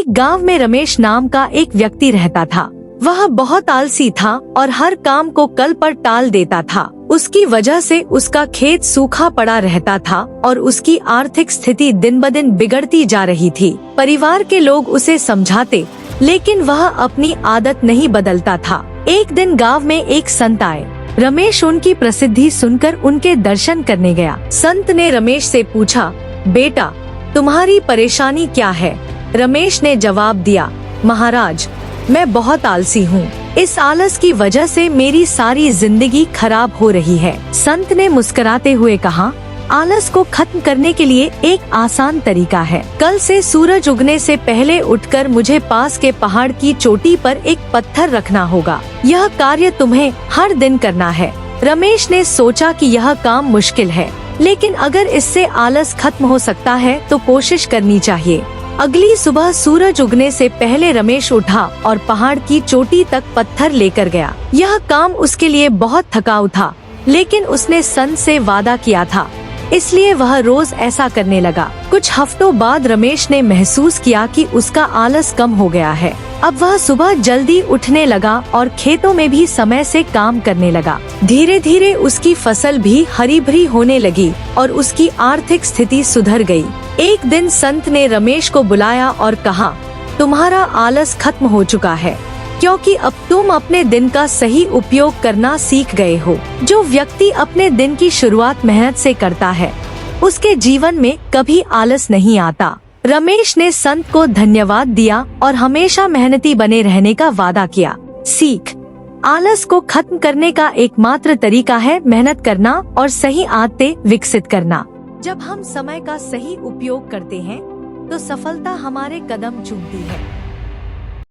एक गांव में रमेश नाम का एक व्यक्ति रहता था। वह बहुत आलसी था और हर काम को कल पर टाल देता था। उसकी वजह से उसका खेत सूखा पड़ा रहता था और उसकी आर्थिक स्थिति दिन ब दिन बिगड़ती जा रही थी। परिवार के लोग उसे समझाते, लेकिन वह अपनी आदत नहीं बदलता था। एक दिन गांव में एक संत आए। रमेश उनकी प्रसिद्धि सुनकर उनके दर्शन करने गया। संत ने रमेश से पूछा, बेटा तुम्हारी परेशानी क्या है? रमेश ने जवाब दिया, महाराज मैं बहुत आलसी हूँ। इस आलस की वजह से मेरी सारी जिंदगी खराब हो रही है। संत ने मुस्कुराते हुए कहा, आलस को खत्म करने के लिए एक आसान तरीका है। कल से सूरज उगने से पहले उठकर मुझे पास के पहाड़ की चोटी पर एक पत्थर रखना होगा। यह कार्य तुम्हें हर दिन करना है। रमेश ने सोचा कि यह काम मुश्किल है, लेकिन अगर इससे आलस खत्म हो सकता है तो कोशिश करनी चाहिए। अगली सुबह सूरज उगने से पहले रमेश उठा और पहाड़ की चोटी तक पत्थर लेकर गया। यह काम उसके लिए बहुत थकाऊ था, लेकिन उसने संत से वादा किया था, इसलिए वह रोज ऐसा करने लगा। कुछ हफ्तों बाद रमेश ने महसूस किया कि उसका आलस कम हो गया है। अब वह सुबह जल्दी उठने लगा और खेतों में भी समय से काम करने लगा। धीरे धीरे उसकी फसल भी हरी भरी होने लगी और उसकी आर्थिक स्थिति सुधर गई। एक दिन संत ने रमेश को बुलाया और कहा, तुम्हारा आलस खत्म हो चुका है, क्योंकि अब तुम अपने दिन का सही उपयोग करना सीख गए हो। जो व्यक्ति अपने दिन की शुरुआत मेहनत से करता है, उसके जीवन में कभी आलस नहीं आता। रमेश ने संत को धन्यवाद दिया और हमेशा मेहनती बने रहने का वादा किया। सीख, आलस को खत्म करने का एकमात्र तरीका है मेहनत करना और सही आदतें विकसित करना। जब हम समय का सही उपयोग करते हैं, तो सफलता हमारे कदम चूमती है।